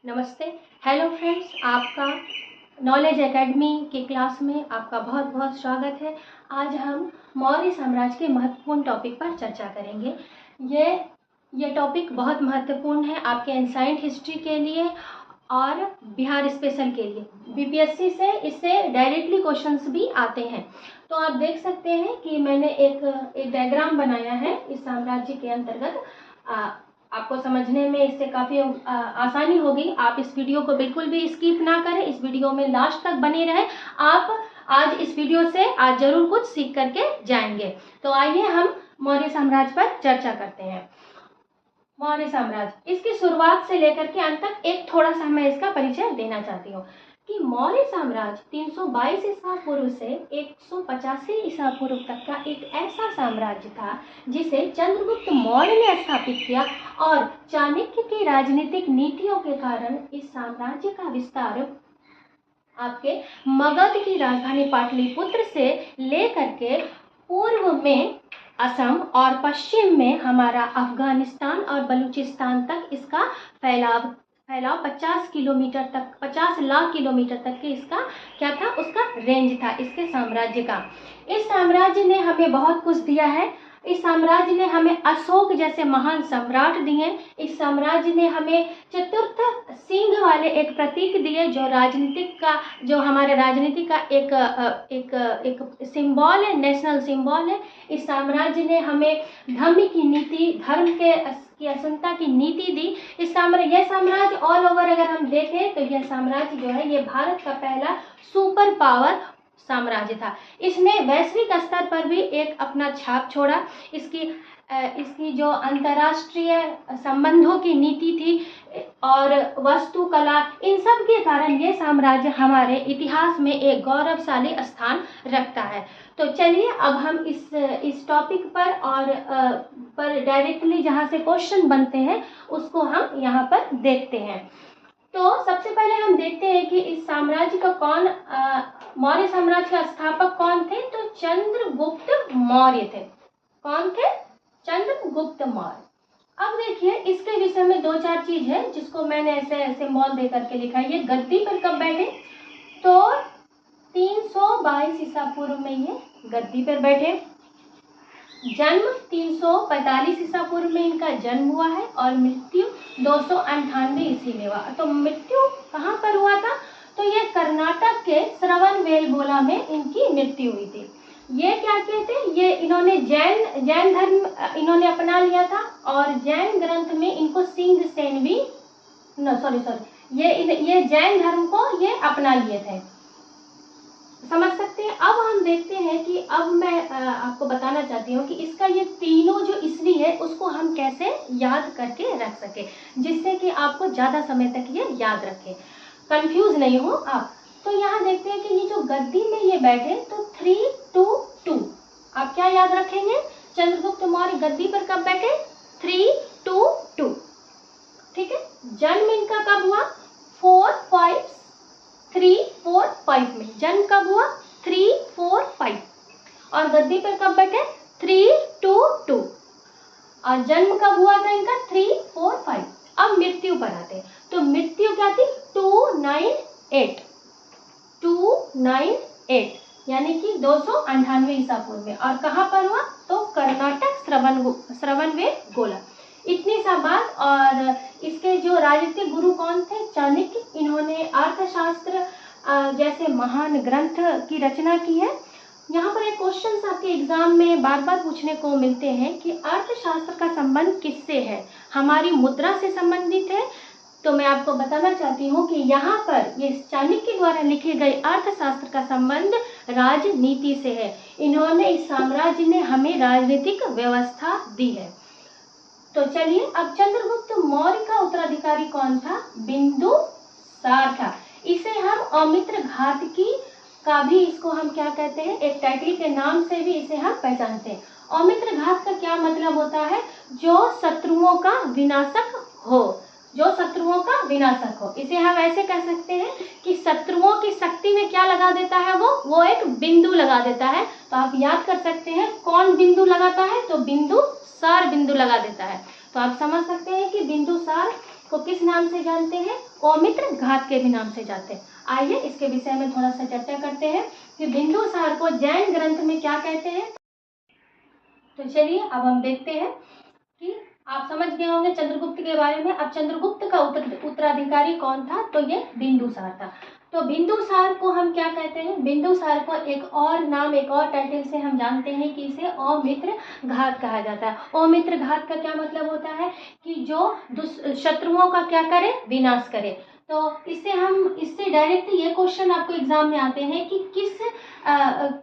नमस्ते। Hello friends, आपका knowledge academy के क्लास में आपका बहुत बहुत स्वागत है। आज हम मौर्य साम्राज्य के महत्वपूर्ण टॉपिक पर चर्चा करेंगे। ये टॉपिक बहुत महत्वपूर्ण है आपके एंसाइंट हिस्ट्री के लिए और बिहार स्पेशल के लिए। बीपीएससी से इससे डायरेक्टली क्वेश्चंस भी आते हैं। तो आप देख सकते हैं कि मैंने एक डायग्राम बनाया है इस साम्राज्य के अंतर्गत। आपको समझने में इससे काफ़ी आसानी होगी। आप इस वीडियो को बिल्कुल भी स्किप ना करें, इस वीडियो में लास्ट तक बने रहें। आप आज इस वीडियो से आज जरूर कुछ सीख करके जाएंगे। तो आइए हम मौर्य साम्राज्य पर चर्चा करते हैं। मौर्य साम्राज्य, इसकी शुरुआत से लेकर के अंत तक एक थोड़ा सा मैं इसका परिचय देना चाहती हूँ कि मौर्य साम्राज्य 322 ईसा पूर्व से 185 ईसा पूर्व तक का एक ऐसा साम्राज्य था जिसे चंद्रगुप्त मौर्य ने स्थापित किया और चाणक्य की राजनीतिक नीतियों के कारण इस साम्राज्य का विस्तार आपके मगध की राजधानी पाटलिपुत्र से लेकर के पूर्व में असम और पश्चिम में हमारा अफगानिस्तान और बलूचिस्तान तक इसका फैलाव 50 किलोमीटर तक, 50 लाख किलोमीटर तक के इसका क्या था, उसका रेंज था इसके साम्राज्य का। इस साम्राज्य ने हमें बहुत कुछ दिया है। इस साम्राज्य ने हमें अशोक जैसे महान सम्राट दिए। इस साम्राज्य ने हमें चतुर्थ सिंह वाले एक प्रतीक दिए जो हमारे राजनीति का एक सिंबल है, नेशनल सिंबल है। इस साम्राज्य ने हमें धर्म की नीति, धर्म की असंता की नीति दी। यह साम्राज्य ऑल ओवर अगर हम देखें तो यह साम्राज्य जो है ये भारत का पहला सुपर पावर साम्राज्य था। इसने वैश्विक स्तर पर भी एक अपना छाप छोड़ा। इसकी जो अंतर्राष्ट्रीय संबंधों की नीति थी और वास्तुकला, इन सब के कारण ये साम्राज्य हमारे इतिहास में एक गौरवशाली स्थान रखता है। तो चलिए अब हम इस टॉपिक पर डायरेक्टली जहाँ से क्वेश्चन बनते हैं उसको हम यहाँ पर देखते हैं। तो सबसे पहले हम देखते हैं कि इस साम्राज्य का मौर्य साम्राज्य का स्थापक कौन थे। तो चंद्रगुप्त मौर्य थे। कौन थे? चंद्रगुप्त मौर्य। अब देखिए इसके विषय में दो चार चीज है जिसको मैंने ऐसे मॉल दे करके लिखा है। ये गद्दी पर कब बैठे? तो 322 ईसा पूर्व में ये गद्दी पर बैठे। जन्म 345 ईसा पूर्व में इनका जन्म हुआ है और मृत्यु 298 ईस्वी में हुआ। तो मृत्यु कहाँ पर हुआ था? तो ये कर्नाटक के श्रवणबेलगोला में इनकी मृत्यु हुई थी। ये क्या कहते हैं, ये इन्होंने जैन धर्म इन्होंने अपना लिया था और जैन ग्रंथ में इनको सिंह सेन भी ये जैन धर्म को ये अपना लिए थे। समझ सकते हैं। अब हम देखते हैं कि अब मैं आपको बताना चाहती हूँ कि इसका ये तीनों जो ईस्वी है उसको हम कैसे याद करके रख सके, जिससे कि आपको ज़्यादा समय तक ये याद रखे, कंफ्यूज नहीं हो आप। तो यहाँ देखते हैं कि ये जो गद्दी में ये बैठे तो 322 आप क्या याद रखेंगे? चंद्रगुप्त मौर्य गद्दी पर कब बैठे? 322। ठीक है। जन्म इनका कब हुआ? 345 में जन्म कब हुआ? 345। और गद्दी पर कब बैठे? 322। और जन्म कब हुआ था इनका? 345। अब मृत्यु पर आते हैं। तो मृत्यु क्या थी? 298 यानी कि 298 ईसा पूर्व में। और कहाँ पर हुआ? तो कर्नाटक श्रवणबेलगोला। इतनी सा बात। और इसके जो राजनीतिक गुरु कौन थे? चाणक्य। इन्होंने अर्थशास्त्र जैसे महान ग्रंथ की रचना की है। यहाँ पर एक क्वेश्चन आपके एग्जाम में बार बार पूछने को मिलते हैं कि अर्थशास्त्र का संबंध किससे है? हमारी मुद्रा से संबंधित है। तो मैं आपको बताना चाहती हूँ कि यहाँ पर ये चाणक्य द्वारा लिखे गए अर्थशास्त्र का संबंध राजनीति से है। इन्होंने, इस साम्राज्य ने हमें राजनीतिक व्यवस्था दी है। तो चलिए अब चंद्रगुप्त मौर्य का उत्तराधिकारी कौन था? बिंदुसार था। इसे हम अमित्र घातकी का भी, इसको हम क्या कहते हैं, एक टाइटल के नाम से भी इसे हम पहचानते हैं। अमित्र घात का क्या मतलब होता है? जो शत्रुओं का विनाशक हो, जो शत्रुओं का विनाशक हो। इसे हम ऐसे कह सकते हैं कि शत्रुओं की शक्ति में क्या लगा देता है? वो एक बिंदु लगा देता है। तो आप याद कर सकते हैं कौन बिंदु लगाता है? तो बिंदुसार बिंदु लगा देता है। तो आप समझ सकते हैं कि बिंदुसार को किस नाम से जानते हैं? औमित्र घात के भी नाम से जानते हैं। आइए इसके विषय में थोड़ा सा चर्चा करते हैं कि बिंदुसार को जैन ग्रंथ में क्या कहते हैं। तो चलिए अब हम देखते हैं कि आप समझ गए होंगे चंद्रगुप्त के बारे में। अब चंद्रगुप्त का उत्तराधिकारी कौन था? तो ये बिंदुसार था। तो बिंदुसार को हम क्या कहते हैं? बिंदुसार को एक और नाम, एक और टाइटल से हम जानते हैं कि इसे औमित्र घात कहा जाता है। औमित्र घात का क्या मतलब होता है? कि जो शत्रुओं का क्या करे? विनाश करे। तो इससे डायरेक्ट ये क्वेश्चन आपको एग्जाम में आते हैं कि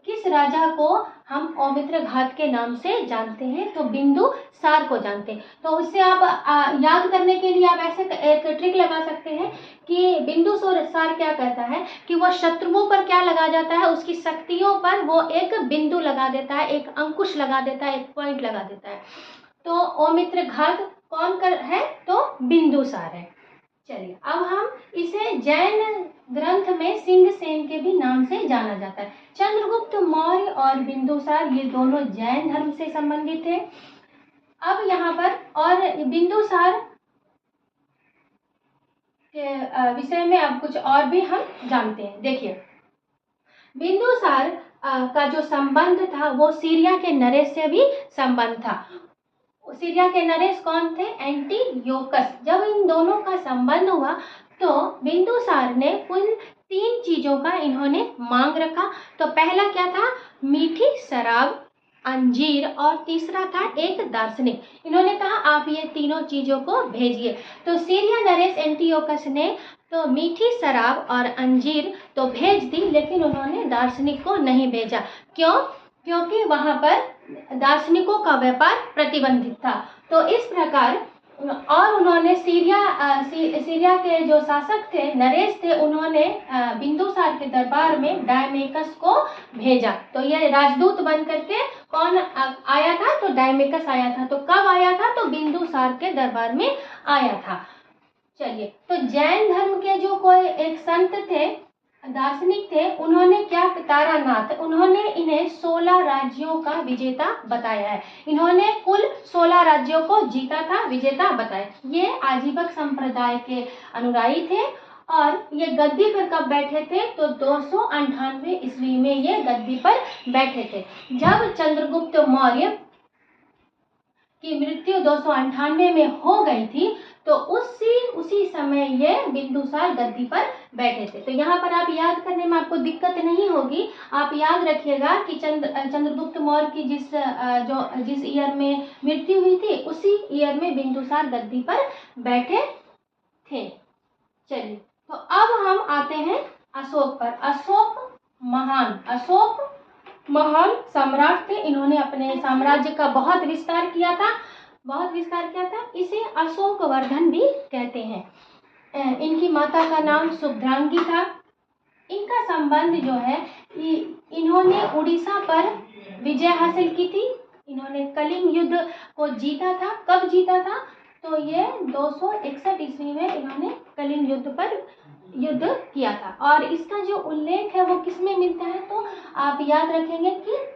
किस राजा को हम औमित्र घात के नाम से जानते हैं? तो बिंदुसार को जानते हैं। तो उससे आप याद करने के लिए आप ऐसे एक ट्रिक लगा सकते हैं कि बिंदुसार क्या कहता है कि वह शत्रुओं पर क्या लगा जाता है? उसकी शक्तियों पर वो एक बिंदु लगा देता है, एक अंकुश लगा देता है, एक पॉइंट लगा देता है। तो औमित्र घात कौन है? तो बिंदुसार है। चलिए अब हम इसे जैन ग्रंथ में सिंहसेन के भी नाम से जाना जाता है। चंद्रगुप्त मौर्य और बिंदुसार ये दोनों जैन धर्म से संबंधित थे। अब यहाँ पर और बिंदुसार के विषय में अब कुछ और भी हम जानते हैं। देखिए, बिंदुसार का जो संबंध था वो सीरिया के नरेश से भी संबंध था। सीरिया के नरेश कौन थे? एंटियोकस। जब इन दोनों का संबंध हुआ तो बिंदुसार ने कुल 3 चीजों का इन्होंने मांग रखा। तो पहला क्या था? मीठी शराब, अंजीर और तीसरा था एक दार्शनिक। इन्होंने कहा आप ये तीनों चीजों को भेजिए। तो सीरिया नरेश एंटियोकस ने तो मीठी शराब और अंजीर तो भेज दी, लेकिन उन्होंने दार्शनिक को नहीं भेजा। क्यों? क्योंकि वहां पर दार्शनिकों का व्यापार प्रतिबंधित था। तो इस प्रकार और उन्होंने सीरिया के जो शासक थे, नरेश थे, उन्होंने बिंदुसार के दरबार में डायमेकस को भेजा। तो ये राजदूत बन करके कौन आया था? तो डायमेकस आया था। तो कब आया था? तो बिंदुसार के दरबार में आया था। चलिए, तो जैन धर्म के जो कोई एक संत थे, दार्शनिक थे, उन्होंने क्या? तारानाथ, उन्होंने इन्हें 16 राज्यों का विजेता बताया है। इन्होंने कुल 16 राज्यों को जीता था, विजेता बताया। ये आजीवक संप्रदाय के अनुयायी थे और ये गद्दी पर कब बैठे थे? तो 298 ईस्वी में ये गद्दी पर बैठे थे। जब चंद्रगुप्त मौर्य की मृत्यु 298 में हो गई थी तो उसी समय ये बिंदुसार गद्दी पर बैठे थे। तो यहाँ पर आप याद करने में आपको दिक्कत नहीं होगी। आप याद रखिएगा कि चंद्रगुप्त मौर्य की जिस ईयर में मृत्यु हुई थी उसी ईयर में बिंदुसार गद्दी पर बैठे थे। चलिए, तो अब हम आते हैं अशोक पर। अशोक महान सम्राट थे। इन्होंने अपने साम्राज्य का बहुत विस्तार किया था। इसे अशोकवर्धन भी कहते हैं। इनकी माता का नाम सुभद्रांगी था। इनका संबंध जो है, इन्होंने उड़ीसा पर विजय हासिल की थी। इन्होंने कलिंग युद्ध को जीता था। कब जीता था? तो ये 261 ईस्वी में इन्होंने कलिंग युद्ध पर युद्ध किया था। और इसका जो उल्लेख है वो किसमें मिलता है? तो आप याद रखेंगे कि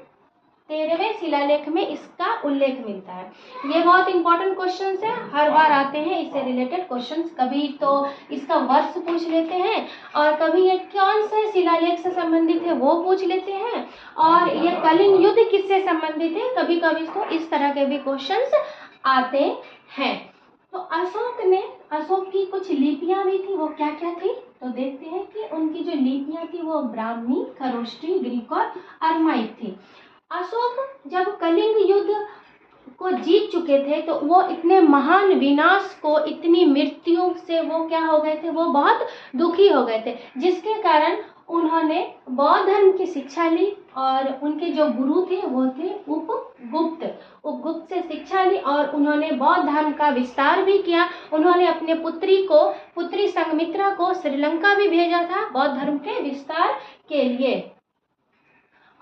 13वें शिलालेख में इसका उल्लेख मिलता है। ये बहुत इंपॉर्टेंट क्वेश्चन है, हर बार आते हैं इससे रिलेटेड क्वेश्चंस। कभी तो इसका वर्ष पूछ लेते हैं और कभी ये कौन से शिलालेख से संबंधित है वो पूछ लेते हैं, और ये कलिंग युद्ध किससे संबंधित है, कभी कभी तो इस तरह के भी क्वेश्चंस आते हैं। तो अशोक की कुछ लिपियां भी थी। वो क्या क्या थी? तो देखते हैं कि उनकी जो लिपियां थी वो ब्राह्मी, खरोष्टी, ग्रीक और अरमाइक थी। अशोक जब कलिंग युद्ध को जीत चुके थे तो वो इतने महान विनाश को, इतनी मृत्यु से वो क्या हो गए थे? वो बहुत दुखी हो गए थे, जिसके कारण उन्होंने बौद्ध धर्म की शिक्षा ली। और उनके जो गुरु थे वो थे उपगुप्त से शिक्षा ली और उन्होंने बौद्ध धर्म का विस्तार भी किया। उन्होंने अपने पुत्री संघमित्रा को श्रीलंका भी भेजा था बौद्ध धर्म के विस्तार के लिए।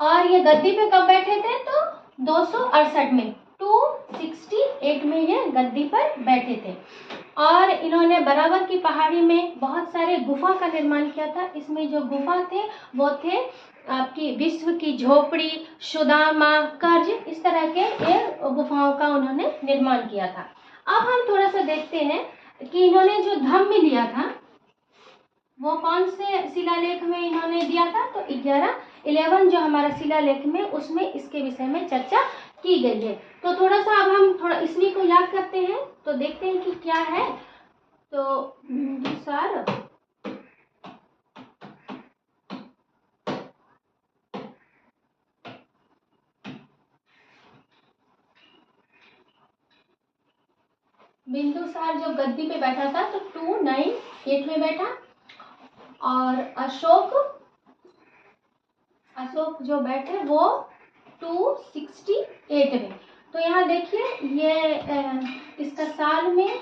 और ये गद्दी पे कब बैठे थे? तो 268 में, 268 में ये गद्दी पर बैठे थे। और इन्होंने बराबर की पहाड़ी में बहुत सारे गुफा का निर्माण किया था। इसमें जो गुफा थे वो थे आपकी विश्व की झोपड़ी, सुदामा, कर्ज, इस तरह के ये गुफाओं का उन्होंने निर्माण किया था। अब हम थोड़ा सा देखते हैं कि इन्होंने जो धम्म लिया था वो कौन से शिलालेख में इन्होंने दिया था, तो 11 जो हमारा शिलालेख में उसमें इसके विषय में चर्चा की गई है। तो थोड़ा सा अब हम थोड़ा ईस्वी को याद करते हैं, तो देखते हैं कि क्या है। तो बिंदुसार जो गद्दी पे बैठा था तो 298 में बैठा, और अशोक जो बैठे वो 268 में। तो यहाँ देखिए ये इसका साल में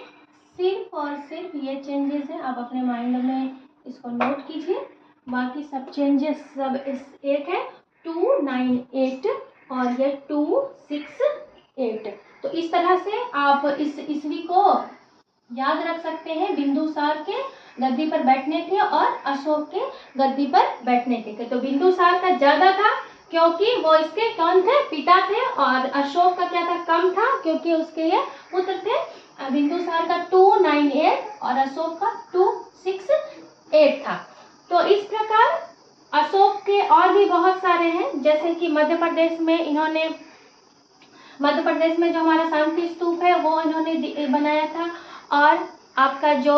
सिर्फ और सिर्फ ये चेंजेस है, आप अपने माइंड में इसको नोट कीजिए। बाकी सब चेंजेस सब इस एक है 298 और ये 268। तो इस तरह से आप इस ईस्वी को याद रख सकते हैं। बिंदुसार के गद्दी पर बैठने के और अशोक के गद्दी पर बैठने के। तो बिंदुसार का ज्यादा था क्योंकि वो इसके कौन थे, पिता थे, और अशोक का क्या था, कम था क्योंकि उसके ये पुत्र थे। बिंदुसार का 298 और अशोक का 268 था। तो इस प्रकार अशोक के और भी बहुत सारे हैं, जैसे कि मध्य प्रदेश में जो हमारा शांति स्तूप है वो इन्होंने बनाया था, और आपका जो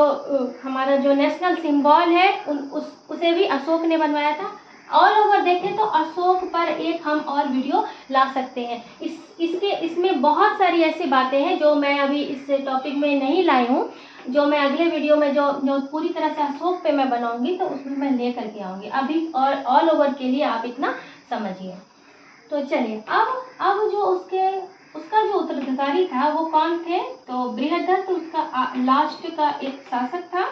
हमारा जो नेशनल सिंबल है उसे भी अशोक ने बनवाया था। ऑल ओवर देखें तो अशोक पर एक हम और वीडियो ला सकते हैं। इसमें बहुत सारी ऐसी बातें हैं जो मैं अभी इस टॉपिक में नहीं लाई हूँ, जो मैं अगले वीडियो में जो पूरी तरह से अशोक पे मैं बनाऊंगी तो उसमें मैं ले करके आऊँगी। अभी और ऑल ओवर के लिए आप इतना समझिए। तो चलिए अब जो उसका जो उत्तराधिकारी था वो कौन थे, तो बृहदत्त उसका लास्ट का एक शासक था,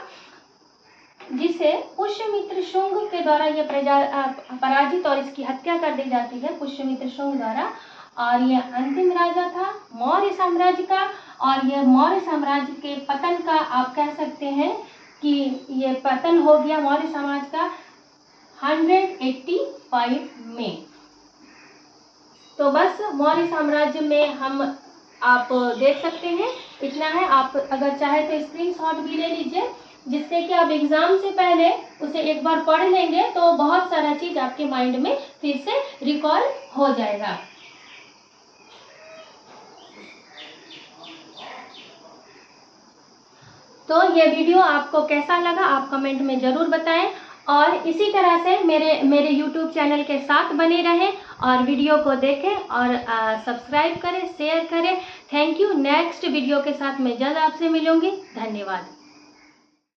जिसे पुष्यमित्र शुंग के द्वारा ये पराजित और इसकी हत्या कर दी जाती है पुष्यमित्र शुंग द्वारा। और ये अंतिम राजा था मौर्य साम्राज्य का, और ये मौर्य साम्राज्य के पतन का आप कह सकते हैं कि ये पतन हो गया मौर्य समाज का 185 में। तो बस मौर्य साम्राज्य में आप देख सकते हैं इतना है। आप अगर चाहे तो स्क्रीनशॉट भी ले लीजिए, जिससे कि आप एग्जाम से पहले उसे एक बार पढ़ लेंगे तो बहुत सारा चीज आपके माइंड में फिर से रिकॉल हो जाएगा। तो ये वीडियो आपको कैसा लगा आप कमेंट में जरूर बताएं, और इसी तरह से मेरे YouTube चैनल के साथ बने रहें और वीडियो को देखें और सब्सक्राइब करें, शेयर करें। Thank you. नेक्स्ट वीडियो के साथ मैं जल्द आपसे मिलूंगी। धन्यवाद।